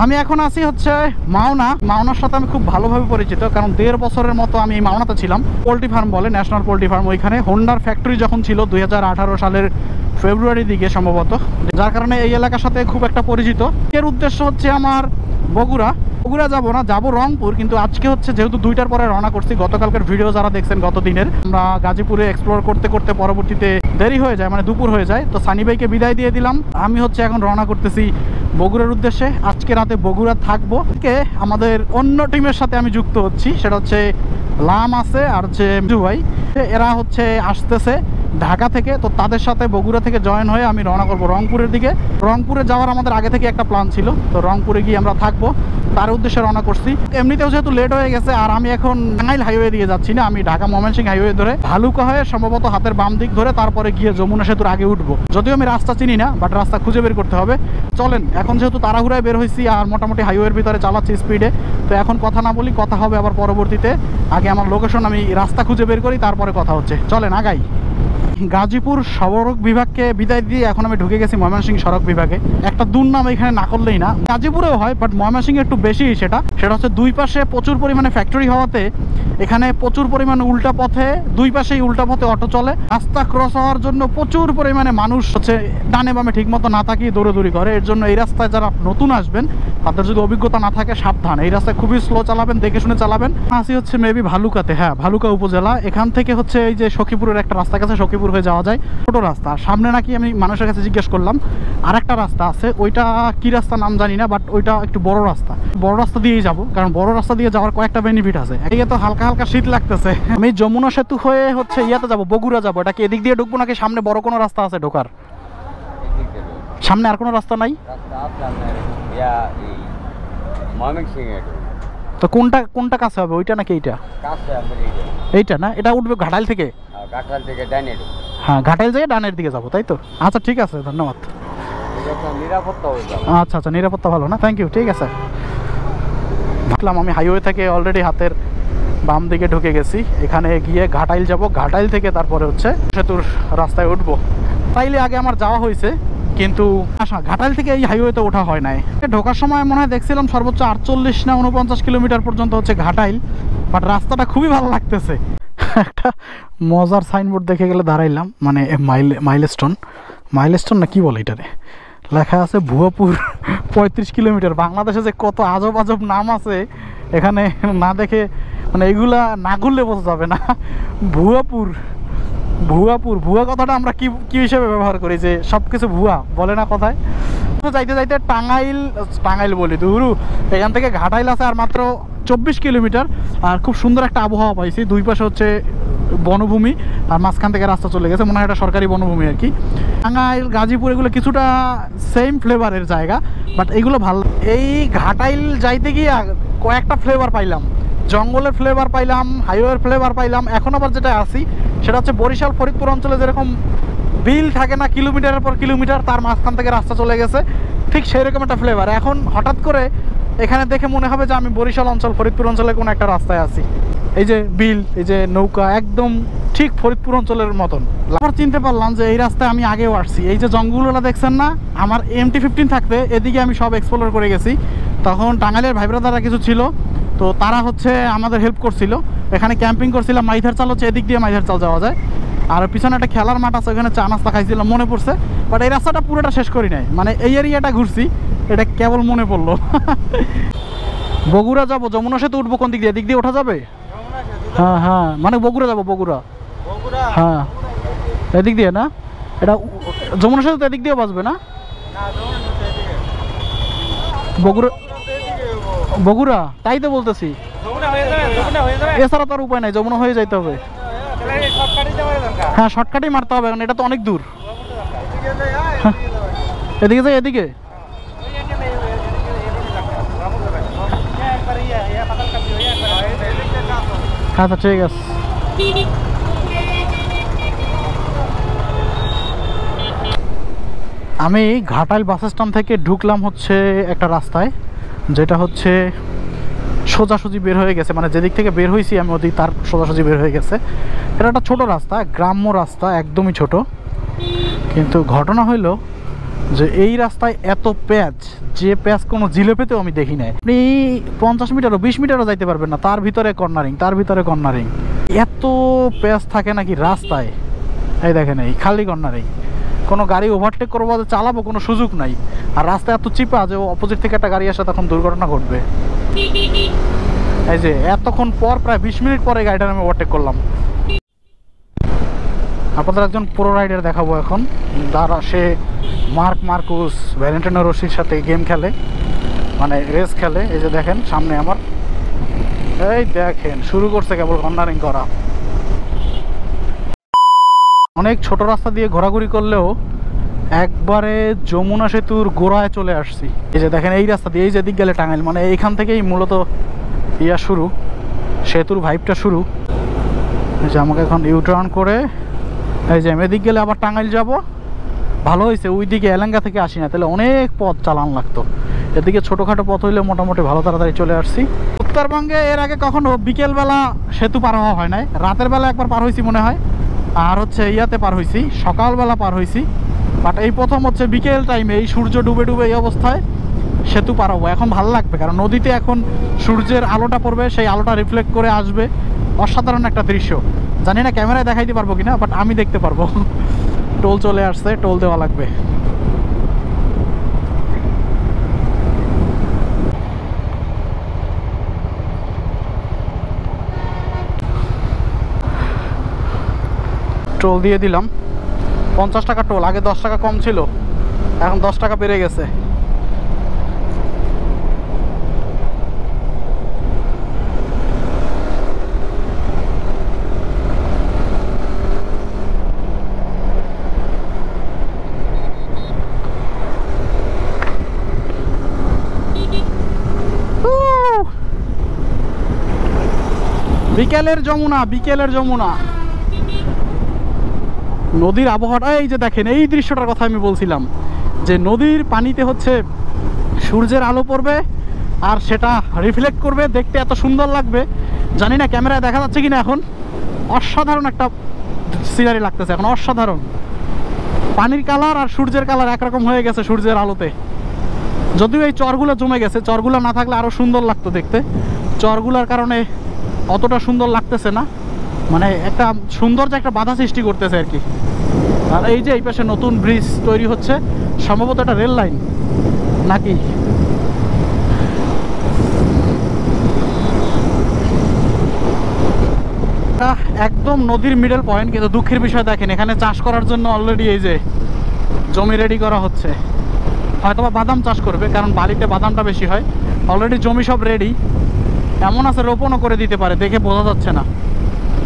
আমি এখন আছি হচ্ছে মাওনার সাথে আমি খুব ভালোভাবে পরিচিত, কারণ 1.5 বছরের মতো আমি এই মাওনাতে ছিলাম। পোল্ট্রি ফার্ম বলে, ন্যাশনাল পোল্ট্রি ফার্ম, ওইখানে হোন্ডার ফ্যাক্টরি যখন ছিল 2018 সালের ফেব্রুয়ারির দিকে সম্ভবত, যার কারণে এই এলাকার সাথে খুব একটা পরিচিত। এর উদ্দেশ্য হচ্ছে আমার বগুড়া যাবো না, যাবো রংপুর, কিন্তু আজকে হচ্ছে যেহেতু 2টার পরে রওনা করছি, গতকালকের ভিডিও যারা দেখছেন গত দিনের, আমরা গাজীপুরে এক্সপ্লোর করতে করতে পরবর্তীতে দেরি হয়ে যায়, মানে দুপুর হয়ে যায়। তো সানি ভাইকে বিদায় দিয়ে দিলাম, আমি হচ্ছে এখন রওনা করতেছি বগুড়ার উদ্দেশ্যে। আজকে রাতে বগুড়া থাকবো। আমাদের অন্য টিমের সাথে আমি যুক্ত হচ্ছি, সেটা হচ্ছে লাম আছে আর হচ্ছে ভাই, এরা হচ্ছে আসতেছে ঢাকা থেকে। তো তাদের সাথে বগুড়া থেকে জয়েন হয়ে আমি রওনা করবো রংপুরের দিকে। রংপুরে যাওয়ার আমাদের আগে থেকে একটা প্ল্যান ছিল, তো রংপুরে গিয়ে আমরা থাকবো, তার উদ্দেশ্যে রওনা করছি। এমনিতেও যেহেতু লেট হয়ে গেছে, আর আমি এখন টাঙ্গাইল হাইওয়ে দিয়ে যাচ্ছি না, আমি ঢাকা ময়মনসিংহ হাইওয়ে ধরে ভালুকা হয়ে সম্ভবত হাতের বাম দিক ধরে তারপরে গিয়ে যমুনা সেতুর আগে উঠবো। যদিও আমি রাস্তা চিনি না, বাট রাস্তা খুঁজে বের করতে হবে। চলেন, এখন যেহেতু তাড়াহুড়ায় বের হয়েছি আর মোটামুটি হাইওয়ের ভিতরে চালাচ্ছি স্পিডে, তো এখন কথা না বলি, কথা হবে আবার পরবর্তীতে। আগে আমার লোকেশন, আমি রাস্তা খুঁজে বের করি, তারপরে কথা হচ্ছে। চলেন আগাই। গাজীপুর সড়ক বিভাগকে বিদায় দিয়ে এখন আমি ঢুকে গেছি ময়মনসিংহ সড়ক বিভাগে। একটা দুর্নাম এখানে না করলেই না, গাজীপুরেও হয় বাট ময়মনসিংহে একটু বেশি। সেটা হচ্ছে দুই পাশে প্রচুর পরিমাণে ফ্যাক্টরি হওয়াতে এখানে প্রচুর পরিমাণে উল্টা পথে, দুই পাশেই উল্টা পথে অটো চলে। রাস্তা ক্রস হওয়ার জন্য প্রচুর পরিমাণে মানুষ হচ্ছে ডানে বামে ঠিক মতো না তাকিয়ে দৌড়াদৌড়ি করে। এর জন্য এই রাস্তায় যারা নতুন আসবেন, তাদের যদি অভিজ্ঞতা না থাকে, সাবধান, এই রাস্তায় খুবই স্লো চালাবেন, দেখে শুনে চালাবেন। আসি হচ্ছে মেবি ভালুকাতে, হ্যাঁ ভালুকা উপজেলা। এখান থেকে হচ্ছে এই যে সখীপুরের একটা রাস্তা গেছে, সখীপুর হয়ে যাওয়া যায়, ছোট রাস্তা। সামনে নাকি আমি মানুষের কাছে জিজ্ঞেস করলাম আর একটা রাস্তা আছে, ওইটা কি রাস্তা নাম জানি না, বাট ওইটা একটু বড় রাস্তা। বড় রাস্তা দিয়েই যাবো, কারণ বড় রাস্তা দিয়ে যাওয়ার কয়েকটা বেনিফিট আছে। এদিকে তো হালকা হালকা শীত লাগতেছে। আমি যমুনা সেতু হয়ে হচ্ছে ইয়াতে যাবো, বগুড়া যাবো। এটা কি এদিক দিয়ে ঢুকবো নাকি সামনে বড় কোনো রাস্তা আছে ঢোকার? সামনে আর কোনো রাস্তা নাই? তো কোনটা কাছে হবে, ওইটা নাকি এইটা? এইটা না, এটা উঠবে ঘাটাইল থেকে। হ্যাঁ, ঘাটাইল থেকে ডানের দিকে যাবো, তাই তো? আচ্ছা ঠিক আছে, ধন্যবাদ। আচ্ছা আচ্ছা, নিরাপত্তা ভালো না? থ্যাংক ইউ, ঠিক আছে। ভাবলাম আমি হাইওয়ে থেকে অলরেডি হাতের বাম দিকে ঢুকে গেছি। এখানে গিয়ে ঘাটাইল যাব, ঘাটাইল থেকে তারপরে হচ্ছে সেতুর রাস্তায় উঠবো। তাইলে আগে আমার যাওয়া হয়েছে, কিন্তু ঘাটাইল থেকে এই হাইওয়েতে ওঠা হয় নাই। ঢোকার সময় মনে হয় দেখছিলাম সর্বোচ্চ 48 না 49 কিলোমিটার পর্যন্ত হচ্ছে ঘাটাইল, বাট রাস্তাটা খুবই ভালো লাগতেছে। একটা মজার সাইনবোর্ড দেখে গেলে দাঁড়াইলাম, মানে মাইলস্টোন না কি বলে এটারে, লেখা আছে ভুয়াপুর 35 কিলোমিটার। বাংলাদেশে যে কত আজব আজব নাম আছে এখানে, না দেখে মানে এগুলা না ঘুরলে বোঝা যাবে না। ভুয়া কথাটা আমরা কি হিসেবে ব্যবহার করি, যে সব কিছু ভুয়া বলে না কথায়। তো যাইতে যাইতে টাঙ্গাইল বলি দুরু, এখান থেকে ঘাটাইল আছে আর মাত্র 24 কিলোমিটার। আর খুব সুন্দর একটা আবহাওয়া পাইছি, দুই পাশে হচ্ছে বনভূমি আর মাঝখান থেকে রাস্তা চলে গেছে, মনে হয় এটা সরকারি বনভূমি আর কি। টাঙ্গাইল, গাজীপুর এগুলো কিছুটা সেম ফ্লেভারের জায়গা, বাট এগুলো ভালো। এই ঘাটাইল যাইতে গিয়ে কয়েকটা ফ্লেভার পাইলাম, জঙ্গলের ফ্লেভার পাইলাম, হাইওয়ের ফ্লেভার পাইলাম। এখন আবার যেটা আসি সেটা হচ্ছে বরিশাল ফরিদপুর অঞ্চলে যেরকম বিল থাকে না কিলোমিটারের পর কিলোমিটার, তার মাঝখান থেকে রাস্তা চলে গেছে, ঠিক সেই রকম একটা ফ্লেভার। এখন হঠাৎ করে এখানে দেখে মনে হবে যে আমি বরিশাল অঞ্চল, ফরিদপুর অঞ্চলে কোনো একটা রাস্তায় আছি। এই যে বিল, এই যে নৌকা, একদম ঠিক ফরিদপুর অঞ্চলের মতন। আবার চিনতে পারলাম যে এই রাস্তায় আমি আগেও আসছি। এই যে জঙ্গলগুলো দেখছেন না, আমার MT-15 থাকতে এদিকে আমি সব এক্সপ্লোর করে গেছি। তখন টাঙ্গাইলের ভাই ব্রাদাররা কিছু ছিল, তো তারা হচ্ছে আমাদের হেল্প করছিল। এখানে ক্যাম্পিং করছিলাম, মাইধার চাল হচ্ছে এদিক দিয়ে মাইধার চাল যাওয়া যায়, আর পিছনে একটা খেলার মাঠ আছে, ওখানে চা নাস্তা খাইছিলাম, মনে পড়ছে। বাট এই রাস্তাটা পুরোটা শেষ করি নাই, মানে এই এরিয়াটা ঘুরছি, এটা কেবল মনে পড়লো। বগুড়া যাবো, যমুনা সেতু উঠবো কোন দিক দিয়ে? এদিক দিয়ে ওঠা যাবে? হ্যাঁ হ্যাঁ, মানে বগুড়া যাবো, বগুড়া। হ্যাঁ এদিক দিয়ে না, এটা যমুনা সেতু এদিক দিয়ে বাজবে না? বগুড়া তাই তো বলতেছি, এছাড়া তার উপায় নাই, যমুনা হয়ে যাইতে হবে। হ্যাঁ শর্টকাটই মারতে হবে, কারণ এটা তো অনেক দূর। এদিকে যাই, এদিকে। আচ্ছা ঠিক আছে। আমি ঘাটাইল বাস স্ট্যান্ড থেকে ঢুকলাম হচ্ছে একটা রাস্তায়, যেটা হচ্ছে সোজাসুজি বের হয়ে গেছে, মানে যেদিক থেকে বের হয়েছি আমি ওদিক তার সোজাসুজি বের হয়ে গেছে। এটা একটা ছোট রাস্তা, গ্রাম্য রাস্তা, একদমই ছোট। কিন্তু ঘটনা হইল যে এই রাস্তায় এত প্যাচ, যে প্যাচ কোনো জিলেপিতেও আমি দেখি নাই। আপনি 50 মিটারও 20 মিটারও যাইতে পারবেন না, তার ভিতরে কর্নারিং, এত প্যাচ থাকে নাকি রাস্তায়। এই দেখেন, এই খালি কর্নারিং, কোনো গাড়ি ওভারটেক করবো চালাবো কোনো সুযোগ নাই। আর রাস্তা এত চিপা যে অপোজিট থেকে একটা গাড়ি আসে তখন দুর্ঘটনা ঘটবে। এই যে এতক্ষণ পর, প্রায় 20 মিনিট পরে গাড়িটা আমি ওভারটেক করলাম। আপনাদের একজন প্রো রাইডার দেখাবো এখন, যারা সে মার্কুস ভ্যালেন্টিনো রশির সাথে গেম খেলে, মানে রেস খেলে। এই যে দেখেন সামনে আমার, এই দেখেন শুরু করছে কেবল কর্নারিং করা। অনেক ছোট রাস্তা দিয়ে ঘোরাঘুরি করলেও একবারে যমুনা সেতুর গোড়ায় চলে আসছি। এই যে দেখেন এই রাস্তা দিয়ে, এই যে দিক গেলে টাঙ্গাইল, মানে এইখান থেকেই মূলত ইয়া শুরু, সেতুর ভাইবটা শুরু। এই যে আমাকে এখন ইউটার্ন করে এই যে এদিক গেলে আবার টাঙ্গাইল যাব। ভালো হয়েছে ওই দিকে এলাঙ্গা থেকে আসি না, তাহলে অনেক পথ চালান লাগতো। এদিকে ছোটোখাটো পথ হইলে মোটামুটি ভালো তাড়াতাড়ি চলে আসছি। উত্তরবঙ্গে এর আগে কখনো বিকেলবেলা সেতু পার হওয়া হয় নাই, রাতের বেলা একবার পার হয়েছি মনে হয়, আর হচ্ছে ইয়াতে পার হয়েছি, সকালবেলা পার হয়েছি। বাট এই প্রথম হচ্ছে বিকেল টাইমে, এই সূর্য ডুবে ডুবে এই অবস্থায় সেতু পার হবো। এখন ভালো লাগবে, কারণ নদীতে এখন সূর্যের আলোটা পড়বে, সেই আলোটা রিফ্লেক্ট করে আসবে। অসাধারণ একটা দৃশ্য। জানি না ক্যামেরায় দেখাইতে পারবো কিনা, বাট আমি দেখতে পারবো। টোল চলে আসছে, টোল দেওয়া লাগবে। টোল দিয়ে দিলাম, 50 টাকা টোল। আগে 10 টাকা কম ছিল, এখন 10 টাকা বেড়ে গেছে। বিকেলের যমুনা নদীর আবহাওয়াটা। এই যে দেখেন এই দৃশ্যটার কথা আমি বলছিলাম, যে নদীর পানিতে হচ্ছে সূর্যের আলো পড়বে আর সেটা রিফ্লেক্ট করবে, দেখতে এত সুন্দর লাগবে। জানি না ক্যামেরায় দেখা যাচ্ছে কিনা। এখন অসাধারণ একটা সিনারি লাগতেছে, এখন অসাধারণ। পানির কালার আর সূর্যের কালার একরকম হয়ে গেছে সূর্যের আলোতে। যদিও এই চরগুলো জমে গেছে, চরগুলো না থাকলে আরও সুন্দর লাগতো দেখতে। চরগুলার কারণে অতটা সুন্দর লাগতেছে না, মানে একটা সৌন্দর্য, একটা বাধা সৃষ্টি করতেছে আর কি। আর এই যে এই পাশে নতুন ব্রিজ তৈরি হচ্ছে, সম্ভবত একটা রেল লাইন নাকি। একদম নদীর মিডল পয়েন্ট, কিন্তু দুঃখের বিষয় দেখেন এখানে চাষ করার জন্য অলরেডি এই যে জমি রেডি করা হচ্ছে। হয়তোবা বাদাম চাষ করবে, কারণ বাড়িতে বাদামটা বেশি হয়। অলরেডি জমি সব রেডি, এমন আছে রোপণও করে দিতে পারে, দেখে বোঝা যাচ্ছে না,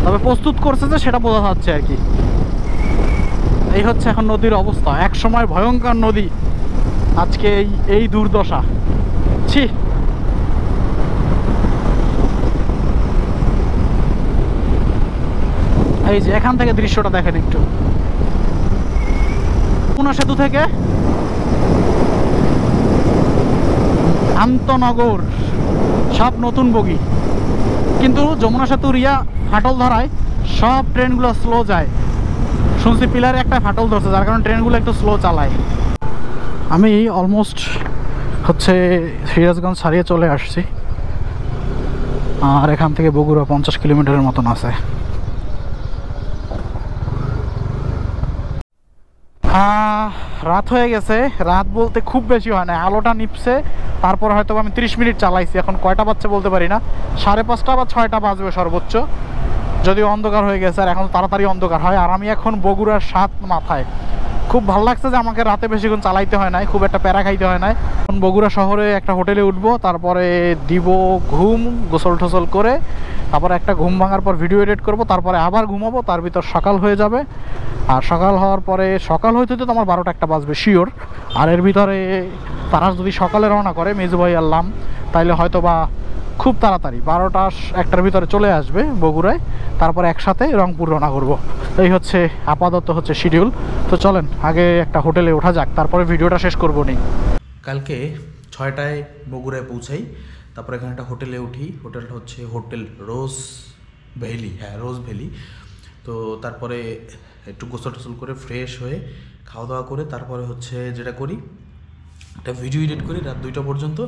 তবে প্রস্তুত করছে যে সেটা বোঝা যাচ্ছে আর কি। এই হচ্ছে এখন নদীর অবস্থা। এক সময় ভয়ঙ্কর নদী, আজকে এই দুর্দশা। ছি, এই যে এখান থেকে দৃশ্যটা দেখেন একটু, যমুনা সেতু থেকে আন্তনগর সব নতুন বগি, কিন্তু যমুনা সেতুর ফাটল ধরায় সব ট্রেনগুলো স্লো যায়। শুনছি পিলারে একটা ফাটল ধরছে, যার কারণে ট্রেনগুলো একটু স্লো চালায়। আমি অলমোস্ট হচ্ছে সিরাজগঞ্জ ছাড়িয়ে চলে আসছি, আর এখান থেকে বগুড়া 50 কিলোমিটারের মতন আছে। রাত হয়ে গেছে, রাত বলতে খুব বেশি হয় না, আলোটা নিপছে। তারপর হয়তো আমি 30 মিনিট চালাইছি, এখন কয়টা বাজছে বলতে পারি না, 5:30 বা 6টা বাজবে সর্বোচ্চ, যদিও অন্ধকার হয়ে গেছে। আর এখন তাড়াতাড়ি অন্ধকার হয়। আর আমি এখন বগুড়ার 7 মাথায়। খুব ভালো লাগছে যে আমাকে রাতে বেশিক্ষণ চালাইতে হয় নাই, খুব একটা প্যারা খাইতে হয় নাই। এখন বগুড়া শহরে একটা হোটেলে উঠবো, তারপরে দিব ঘুম, গোসল টোসল করে, তারপরে একটা ঘুম ভাঙার পর ভিডিও এডিট করব, তারপরে আবার ঘুমাবো। তার ভিতর সকাল হয়ে যাবে, আর সকাল হওয়ার পরে সকাল হইতে তো আমার 12টা 1টা বাজবে শিওর। আর এর ভিতরে তারা যদি সকালে রওনা করে মেজু ভাই আল্লাম, তাইলে হয়তো বা খুব তাড়াতাড়ি 12টা 1টার ভিতরে চলে আসবে বগুড়ায়, তারপরে একসাথে রংপুর রওনা করব। এই হচ্ছে আপাতত হচ্ছে শিডিউল। তো চলেন আগে একটা হোটেলে ওঠা যাক, তারপরে ভিডিওটা শেষ করবো নি। কালকে 6টায় বগুড়ায় পৌঁছাই, তারপরে এখানে একটা হোটেলে উঠি। হোটেলটা হচ্ছে হোটেল রোজ ভ্যালি, হ্যাঁ রোজ ভ্যালি। তো তারপরে একটু গোসল টোসল করে ফ্রেশ হয়ে খাওয়া দাওয়া করে তারপরে হচ্ছে যেটা করি, একটা ভিডিও এডিট করি রাত 2টা পর্যন্ত,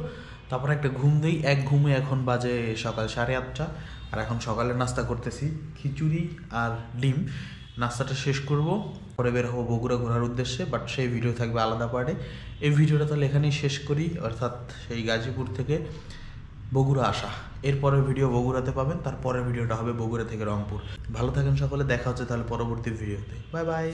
তারপরে একটা ঘুম দিই। এক ঘুমে এখন বাজে সকাল 8:30, আর এখন সকালে নাস্তা করতেছি খিচুড়ি আর ডিম। নাস্তাটা শেষ করব, পরে বের হবো বগুড়া ঘোরার উদ্দেশ্যে, বাট সেই ভিডিও থাকবে আলাদা পার্টে। এই ভিডিওটা তাহলে এখানেই শেষ করি, অর্থাৎ সেই গাজীপুর থেকে বগুড়া আসা। এরপরের ভিডিও বগুড়াতে পাবেন, তারপরের ভিডিওটা হবে বগুড়া থেকে রংপুর। ভালো থাকেন সকলে, দেখা হচ্ছে তাহলে পরবর্তী ভিডিওতে। Bye bye.